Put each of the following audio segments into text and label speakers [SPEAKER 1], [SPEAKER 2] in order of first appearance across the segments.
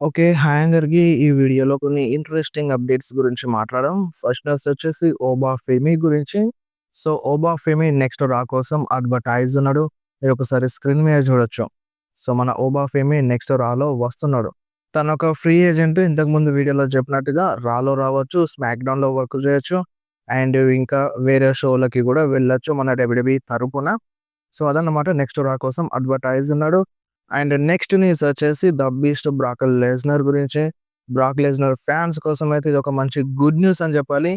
[SPEAKER 1] Okay. Hi అందరికి. ఈ వీడియోలో కొన్ని ఇంట్రెస్టింగ్ అప్డేట్స్ గురించి మాట్లాడదాం. ఫస్ట్ న్యూస్ వచ్చేసి ఓబా ఫెమి గురించి. సో, ఓబా ఫెమి నెక్స్ట్ రా కోసం అడ్వర్టైజ్ ఉన్నాడు. మీరొకసారి స్క్రీన్ మీద చూడొచ్చు. సో, మన ఓబా ఫెమి నెక్స్ట్ రాలో వస్తున్నాడు. తనొక ఫ్రీ ఏజెంట్ ఇంతకుముందు వీడియోలో చెప్పినట్టుగా రాలో రావచ్చు, స్మాక్ డౌన్‌లో వర్క్ చేయొచ్చు. అండ్ ఇంకా వేరే షోలకి గూడా వెళ్ళొచ్చు మన డబ్ల్యూడబ్ల్యూఈ తరపున. సో, అదన్నమాట నెక్స్ట్ రా కోసం అడ్వర్టైజ్ ఉన్నాడు. అండ్ నెక్స్ట్ న్యూస్ వచ్చేసి 'ద బీస్ట్' బ్రాక్ లెస్నర్ గురించి. బ్రాక్ లెస్నర్ ఫ్యాన్స్ కోసం అయితే ఇదొక మంచి గుడ్ న్యూస్ అని చెప్పాలి.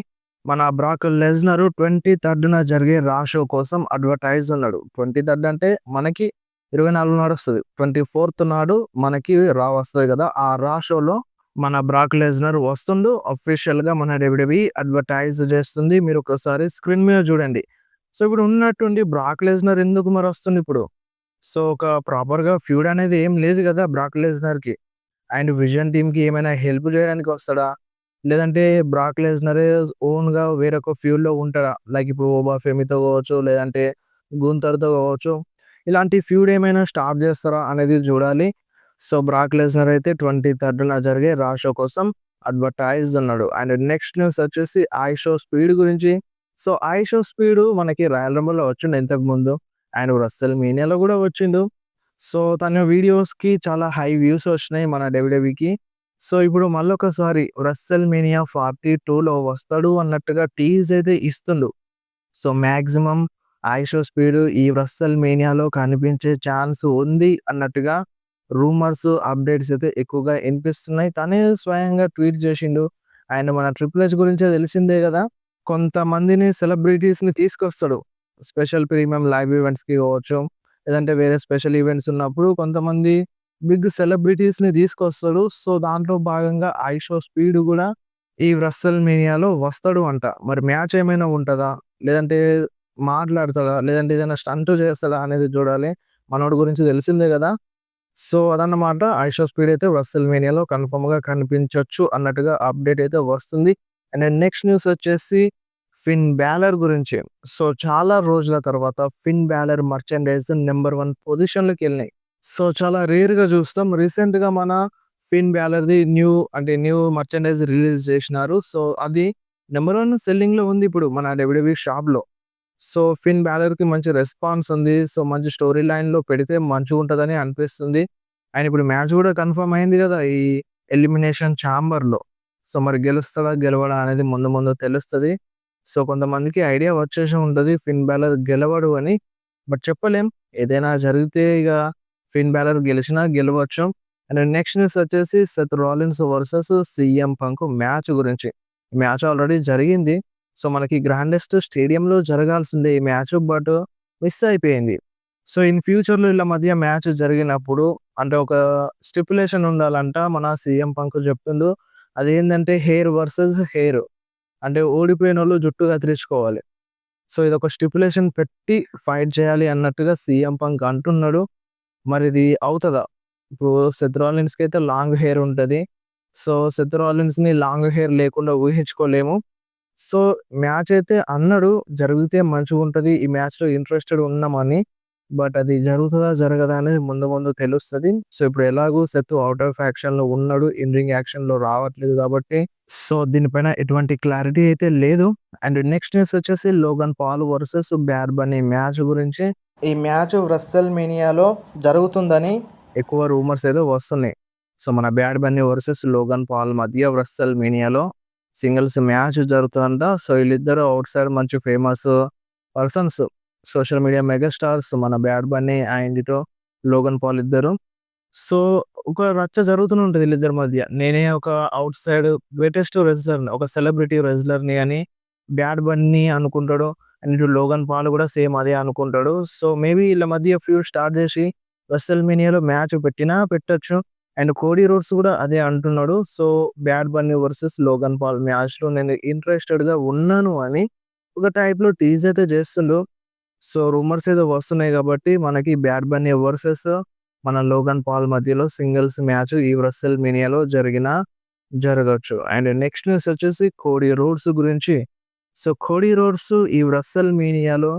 [SPEAKER 1] మన బ్రాక్ లెస్నర్ 23న జరిగే రా షో కోసం అడ్వర్టైజ్ ఉన్నాడు. 23 అంటే మనకి 24 నాడు వస్తది. 24థ్ నాడు మనకి రా వస్తది కదా! ఆ రా షోలో మన బ్రాక్ లెస్నర్ వస్తుండు. అఫీషియల్‌గా మన డబ్ల్యూడబ్ల్యూఈ అడ్వర్టైజ్ చేస్తుంది. మీరొకసారి స్క్రీన్ మీద చూడండి. సో, ఇప్పుడు ఉన్నట్టుండి బ్రాక్ లెస్నర్ ఎందుకు మరి వస్తుండిప్పుడు? సో, ఒక ప్రాపర్‌గా ఫ్యూడ్ అనేది ఏం లేదు గదా! బ్రాక్ లెస్నర్‌కి. అండ్ విజన్ టీమ్‌కి ఏమైనా హెల్ప్ జేయడానికి వస్తాడా? లేదంటే బ్రాక్ లెస్నరే ఓన్‌గా వేరొక ఫ్యూడ్‌లో ఉంటాడా? లైక్ ఇప్పుడు ఓబా ఫెమితో కావచ్చు, లేదంటే గుంతర్‌తో కావచ్చు. ఇలాంటి ఫ్యూడ్ ఏమైనా స్టార్ట్ జేస్తారా అనేది జూడాలి. సో, బ్రాక్ లెస్నర్ అయితే 23న జరిగే రా షో కోసం అడ్వర్టైజ్ ఉన్నాడు. అండ్ నెక్స్ట్ న్యూస్ వచ్చేసి ఐషో స్పీడ్ గురించి. సో, ఐషో స్పీడు మనకి రాయల్ రంబుల్‌లో వచ్చిండు ఇంతకుముందు. అండ్ రస్సెల్ మీనియాలో గూడా వచ్చిండు. సో, తన వీడియోస్‌కి చాలా హై వ్యూస్ వచ్చినాయి మన డబ్ల్యూడబ్ల్యూఈకి. సో, ఇప్పుడు మళ్ళొకసారి రస్సెల్ మీనియా 42లో వస్తాడు అన్నట్టుగా టీజ్ అయితే ఇస్తుండు. సో, మాక్సిమం ఐషో స్పీడ్ ఈ రస్సెల్ మీనియాలో కనిపించే ఛాన్స్ ఉంది అన్నట్టుగా రూమర్స్, అప్డేట్స్ అయితే ఎక్కువగా ఇనిపిస్తున్నాయి. తనే స్వయంగా ట్వీట్ చేసిండు. అండ్ మన ట్రిపుల్ హెచ్ గురించే తెలిసిందే గదా! కొంతమందిని సెలబ్రిటీస్‌ని తీసుకొస్తాడు. స్పెషల్ ప్రీమియం లైవ్ ఈవెంట్స్‌కి కావచ్చు, లేదంటే వేరే స్పెషల్ ఈవెంట్స్ ఉన్నప్పుడు కొంతమంది బిగ్ సెలబ్రిటీస్‌ని తీసుకొస్తాడు. సో, దాంట్లో భాగంగా ఐషో స్పీడ్ గూడా ఈ రస్సెల్ మీనియాలో వస్తాడు అంట. మరి మ్యాచ్ ఏమైనా ఉంటదా? లేదంటే మాట్లాడతాడా? లేదంటే ఏదైనా స్టంట్ చేస్తాడా అనేది చూడాలి. మనోడి గురించి తెలిసిందే గదా! సో, అదన్నమాట. ఐషో స్పీడ్ అయితే రస్సెల్ మీనియాలో కన్ఫర్మ్‌గా కనిపించొచ్చు అన్నట్టుగా అప్డేట్ అయితే వస్తుంది. అండ్ నెక్స్ట్ న్యూస్ వచ్చేసి ఫిన్ బాలర్ గురించి. సో, చాలా రోజుల తర్వాత ఫిన్ బాలర్ మర్చండైజ్ నంబర్ 1 పొజిషన్‌లోకెళ్ళినాయి. సో, చాలా రేర్‌గా చూస్తాం. రీసెంట్‌గా మన ఫిన్ బాలర్‌ది న్యూ మర్చండైజ్ రిలీజ్ చేసినారు. సో, అది నంబర్ 1 సెల్లింగ్‌లో ఉంది ఇప్పుడు మన డబ్ల్యూడబ్ల్యూఈ షాప్‌లో. సో, ఫిన్ బాలర్‌కి మంచి రెస్పాన్స్ ఉంది. సో, మంచి స్టోరీ లైన్‌లో పెడితే మంచిగుంటదని అనిపిస్తుంది. అండ్ ఇప్పుడు మ్యాచ్ గూడా కన్ఫర్మ్ అయింది గదా! ఈ ఎలిమినేషన్ చాంబర్‌లో. సో, మరి గెలుస్తాడా? గెలవడా? అనేది ముందు ముందు తెలుస్తది. సో, కొంతమందికి ఐడియా వచ్చేసి ఉంటది ఫిన్ బాలర్ గెలవడు అని. బట్ చెప్పలేం. ఏదైనా జరిగితే ఇగ ఫిన్ బాలర్ గెలిచినా గెలవచ్చు. అండ్ నెక్స్ట్ న్యూస్ వచ్చేసి Seth Rollins versus CM punk match గురించి. మ్యాచ్ ఆల్రెడీ జరిగింది. సో, మనకి గ్రాండెస్ట్ స్టేడియంలో జరగాల్సిందే ఈ మ్యాచ్. బట్ మిస్ అయిపోయింది. సో, ఇన్ ఫ్యూచర్‌లో ఈళ్ళ మధ్య మ్యాచ్ జరిగినప్పుడు అంటే ఒక స్టిప్యులేషన్ ఉండాలంట మన సీఎం పంక్ చెప్తుండు. అదేందంటే హెయిర్ వర్సెస్ హెయిర్. అంటే ఓడిపోయినోళ్ళు జుట్టు కత్తిరించుకోవాలి. సో, ఇదొక స్టిప్యులేషన్ పెట్టి ఫైట్ చేయాలి అన్నట్టుగా సీఎం పంక్ అంటున్నాడు. మరిది అవుతదా? ఇప్పుడు సెత్ రాలిన్స్‌కైతే లాంగ్ హెయిర్ ఉంటది. సో, సెత్ రాలిన్స్‌ని లాంగ్ హెయిర్ లేకుండా ఊహించుకోలేము. సో, మ్యాచ్ అయితే అన్నాడు. జరిగితే మంచిగుంటది. ఈ మ్యాచ్‌లో ఇంట్రెస్టెడ్ ఉన్నామని. బట్ అది జరుగుతదా? జరగదా? అనేది ముందు ముందు తెలుస్తది. సో, ఇప్పుడు ఎలాగో సెత్ ఔట్ ఆఫ్ యాక్షన్‌లో ఉన్నాడు. ఇన్ రింగ్ యాక్షన్‌లో రావట్లేదు కాబట్టి సో, దీనిపైన ఎటువంటి క్లారిటీ అయితే లేదు. అండ్ నెక్స్ట్ న్యూస్ వచ్చేసి Logan Paul versus Bad Bunny match గురించి. ఈ మ్యాచ్ రస్సెల్ మీనియాలో జరుగుతుందని ఎక్కువ రూమర్స్ ఏదో వస్తున్నాయి. సో, మన Bad Bunny versus Logan Paul మధ్య రస్సెల్ మీనియాలో సింగిల్స్ మ్యాచ్ జరుగుతదంట. సో, ఈళ్ళిద్దరూ ఔట్ సైడ్ మంచి famous persons. Social media mega stars మన బ్యాడ్ బన్నీ అండ్ ఇటు లోగన్ పాల్ ఇద్దరు. సో, ఒక రచ్చ జరుగుతూనే ఉంటది ఈళ్ళిద్దరి మధ్య. నేనే ఒక ఔట్ సైడ్ గ్రేటెస్ట్ రెజ్లర్‌ని, ఒక సెలబ్రిటీ రెజ్లర్‌ని అని బ్యాడ్ బన్నీ అనుకుంటాడు. అండ్ ఇటు లోగన్ పాల్ కూడా సేమ్ అదే అనుకుంటాడు. సో, మేబీ ఈళ్ళ మధ్య ఫ్యూడ్ స్టార్ట్ చేసి రెసల్‌మేనియాలో మ్యాచ్ పెట్టినా పెట్టొచ్చు. అండ్ కోడీ రోడ్స్ కూడా అదే అంటున్నాడు. So, Bad Bunny versus Logan Paul మ్యాచ్‌లో నేను ఇంట్రెస్టెడ్‌గా ఉన్నాను అని ఒక టైప్‌లో టీజ్ అయితే చేస్తుండు. సో, రూమర్స్ ఏదో వస్తున్నాయి కాబట్టి మనకి బ్యాడ్ బన్నీ వర్సెస్ మన లోగన్ పాల్ మధ్యలో సింగిల్స్ మ్యాచ్ ఈ రెసల్‌మేనియాలో జరగొచ్చు. అండ్ నెక్స్ట్ న్యూస్ వచ్చేసి కోడీ రోడ్స్ గురించి. సో, కోడీ రోడ్స్ ఈ రెసల్‌మేనియాలో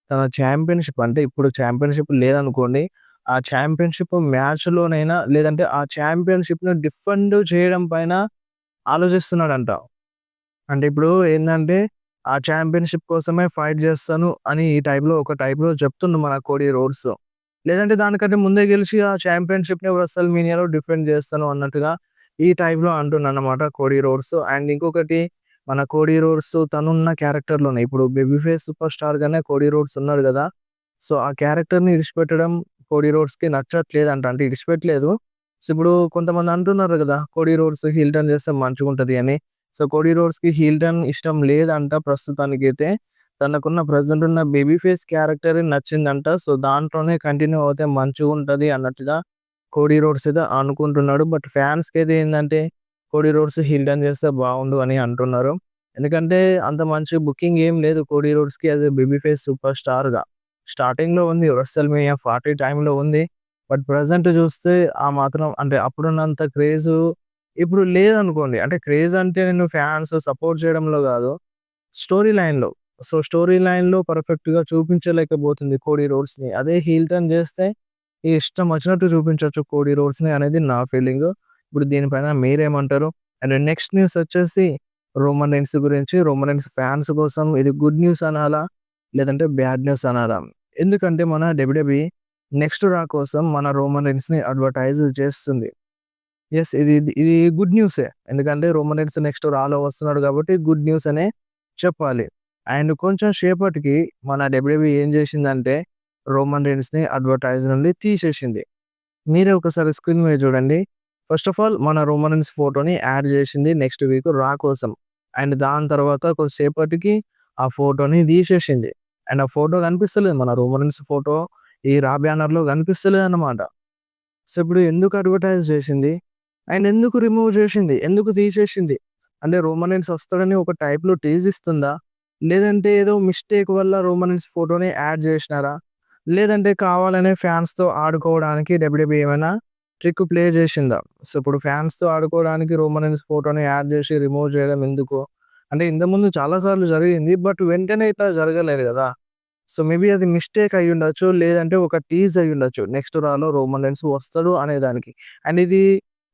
[SPEAKER 1] తన చాంపియన్‌షిప్ అంటే ఇప్పుడు చాంపియన్‌షిప్ లేదనుకోండి. ఆ ఛాంపియన్‌షిప్ మ్యాచ్‌లోనైనా లేదంటే ఆ ఛాంపియన్‌షిప్‌ని డిఫెండ్ చేయడం పైన ఆలోచిస్తున్నాడంట. అంటే ఇప్పుడు ఏందంటే, ఆ ఛాంపియన్‌షిప్ కోసమే ఫైట్ జేస్తాను అని ఈ ఒక టైప్‌లో చెప్తుండు మన కోడీ రోడ్స్. లేదంటే దానికంటే ముందే గెలిచి ఆ ఛాంపియన్‌షిప్‌ని రెసల్ మీనియాలో డిఫెండ్ జేస్తాను అన్నట్టుగా ఈ టైప్‌లో అంటుండన్నమాట కోడీ రోడ్స్. అండ్ ఇంకొకటి మన కోడీ రోడ్స్ తనున్న క్యారెక్టర్‌లోనే ఇప్పుడు బేబీ ఫేస్ సూపర్ స్టార్‌గానే కోడీ రోడ్స్ ఉన్నాడు గదా! సో, ఆ క్యారెక్టర్‌ని ఇడిచిపెట్టడం కోడీ రోడ్స్‌కి నచ్చట్లేదంట. అంటే ఇడిచిపెట్టలేదు. సో, ఇప్పుడు కొంతమంది అంటున్నారు గదా! కోడీ రోడ్స్ హీల్ టర్న్ చేస్తే మంచిగుంటది అని. సో, కోడీ రోడ్స్‌కి హీల్ టర్న్ ఇష్టం లేదంట ప్రస్తుతానికైతే. తనకున్న ప్రెజెంట్ ఉన్న బేబీ ఫేస్ క్యారెక్టరే నచ్చిందంట. సో, దాంట్లోనే కంటిన్యూ అవుతే మంచిగుంటది అన్నట్టుగా కోడీ రోడ్స్ అయితే అనుకుంటున్నాడు. బట్ ఫ్యాన్స్‌కైతే ఏందంటే కోడీ రోడ్స్ హీల్ టర్న్ చేస్తే బావుండు అని అంటున్నారు. ఎందుకంటే అంత మంచి బుకింగ్ ఏం లేదు కోడీ రోడ్స్‌కి as a baby face super స్టార్‌గా. స్టార్టింగ్‌లో ఉంది. 'రెసల్‌మేనియా 40' టైమ్‌లో ఉంది. బట్ ప్రెజెంట్ చూస్తే ఆ మాత్రం అంటే అప్పుడున్నంత క్రేజు ఇప్పుడు లేదనుకోండి. అంటే క్రేజ్ అంటే నేను ఫ్యాన్స్ సపోర్ట్ చేయడంలో గాదు. స్టోరీ లైన్‌లో. సో, స్టోరీ లైన్‌లో పర్ఫెక్ట్‌గా చూపించలేకపోతుంది కోడీ రోడ్స్‌ని. అదే హీల్ టర్న్ చేస్తే ఇష్టం వచ్చినట్టు చూపించొచ్చు కోడీ రోడ్స్‌ని అనేది నా ఫీలింగు. ఇప్పుడు దీనిపైన మీరేమంటారు? అండ్ నెక్స్ట్ న్యూస్ వచ్చేసి రోమన్ రీన్స్ గురించి. రోమన్ రీన్స్ ఫ్యాన్స్ కోసం ఇది గుడ్ న్యూస్ అనాలా? లేదంటే బ్యాడ్ న్యూస్ అనాలా? ఎందుకంటే మన డబ్ల్యూడబ్ల్యూఈ నెక్స్ట్ రా కోసం మన రోమన్ రీన్స్‌ని అడ్వర్టైజ్ చేస్తుంది. యెస్. ఇది గుడ్ న్యూసే. ఎందుకంటే రోమన్ రీన్స్ నెక్స్ట్ రాలో వస్తున్నాడు కాబట్టి గుడ్ న్యూస్ అనే చెప్పాలి. అండ్ కొంచెం సేపటికి మన డబ్ల్యూడబ్ల్యూఈ ఏం చేసిందంటే రోమన్ రీన్స్‌ని అడ్వర్టైజ్ నుండి తీసేసింది. మీరే ఒకసారి స్క్రీన్ మీద చూడండి. ఫస్ట్ ఆఫ్ ఆల్ మన రోమన్ రీన్స్ ఫోటోని యాడ్ చేసింది నెక్స్ట్ వీక్ రా కోసం. అండ్ దాని తర్వాత కొద్దిసేపటికి ఆ ఫోటోని తీసేసింది. అండ్ ఆ ఫోటో కనిపిస్తలేదు. మన రోమన్ రీన్స్ ఫోటో ఈ రా బ్యానర్‌లో కనిపిస్తలేదన్నమాట. సో, ఇప్పుడు ఎందుకు అడ్వర్టైజ్ చేసింది? అండ్ ఎందుకు రిమూవ్ చేసింది? ఎందుకు తీసేసింది? అంటే రోమన్ రీన్స్ వస్తాడని ఒక టైప్‌లో టీజ్ ఇస్తుందా? లేదంటే ఏదో మిస్టేక్ వల్ల రోమన్ రీన్స్ ఫోటోని యాడ్ చేసినారా? లేదంటే కావాలనే ఫ్యాన్స్‌తో ఆడుకోవడానికి డబ్ల్యూడబ్ల్యూఈ ఏమైనా ట్రిక్ ప్లే చేసిందా? సో, ఇప్పుడు ఫ్యాన్స్‌తో ఆడుకోవడానికి రోమన్ రీన్స్ ఫోటోని యాడ్ చేసి రిమూవ్ చేయడం ఎందుకు? అంటే ఇంతకుముందు చాలా సార్లు జరిగింది. బట్ వెంటనే ఇట్లా జరగలేదు గదా! సో, మేబీ అది మిస్టేక్ అయ్యుండొచ్చు. లేదంటే ఒక టీజ్ అయ్యుండొచ్చు. నెక్స్ట్ రాలో రోమన్ రీన్స్ వస్తాడు అనేదానికి. అండ్ ఇది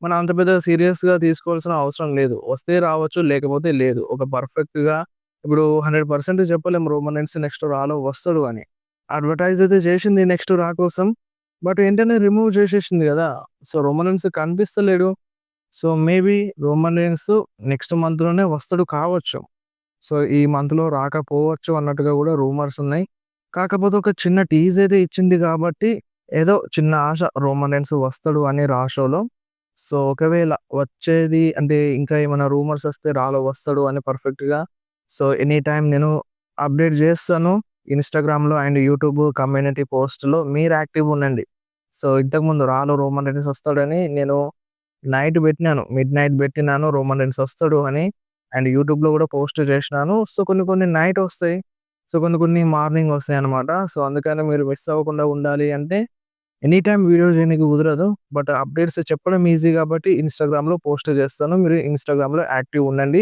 [SPEAKER 1] మనం అంత పెద్దగా సీరియస్‌గా తీసుకోవాల్సిన అవసరం లేదు. వస్తే రావచ్చు, లేకపోతే లేదు. ఒక పర్ఫెక్ట్‌గా ఇప్పుడు 100% చెప్పలేం రోమన్ రీన్స్ నెక్స్ట్ రాలో వస్తాడు అని. అడ్వర్టైజ్ అయితే చేసింది నెక్స్ట్ రా కోసం. బట్ వెంటనే రిమూవ్ చేసేసింది గదా! సో, రోమన్ రీన్స్ కనిపిస్తలేడు. So, maybe Roman Reigns next మంత్‌లోనే వస్తాడు కావచ్చు. సో, ఈ మంత్‌లో రాకపోవచ్చు అన్నట్టుగా గూడా రూమర్స్ ఉన్నాయి. కాకపోతే ఒక చిన్న టీజ్ అయితే ఇచ్చింది గాబట్టి, ఏదో చిన్న ఆశ రోమన్ రీన్స్ వస్తాడు అని రా షోలో. సో, ఒకవేళ వచ్చేది అంటే ఇంకా ఏమైనా రూమర్స్ వస్తే రాలో వస్తాడు అని పర్ఫెక్ట్‌గా సో, ఎనీ టైమ్ నేను అప్డేట్ జేస్తాను. ఇన్‌స్టాగ్రామ్‌లో అండ్ యూట్యూబ్ కమ్యూనిటీ పోస్ట్‌లో మీరు యాక్టివ్‌గా ఉండండి. సో, ఇంతకుముందు రాలో రోమన్ రీన్స్ వస్తాడని నేను నైట్ బెట్టినాను. మిడ్‌నైట్ బెట్టినాను రోమన్ రీన్స్ వస్తాడు అని. అండ్ యూట్యూబ్‌లో గూడా పోస్ట్ చేసినాను. సో, కొన్ని కొన్ని నైట్ ఒస్తాయి. సో, కొన్ని కొన్ని మార్నింగ్ ఒస్తాయన్నమాట. సో, అందుకని మీరు మిస్ అవ్వకుండా ఉండాలి అంటే ఎనీ టైమ్ వీడియో చేయనీకి కుదరదు. బట్ అప్డేట్స్ చెప్పడం ఈజీ గాబట్టి ఇన్‌స్టాగ్రామ్‌లో పోస్ట్ చేస్తాను. మీరు ఇన్‌స్టాగ్రామ్‌లో యాక్టివ్ ఉండండి.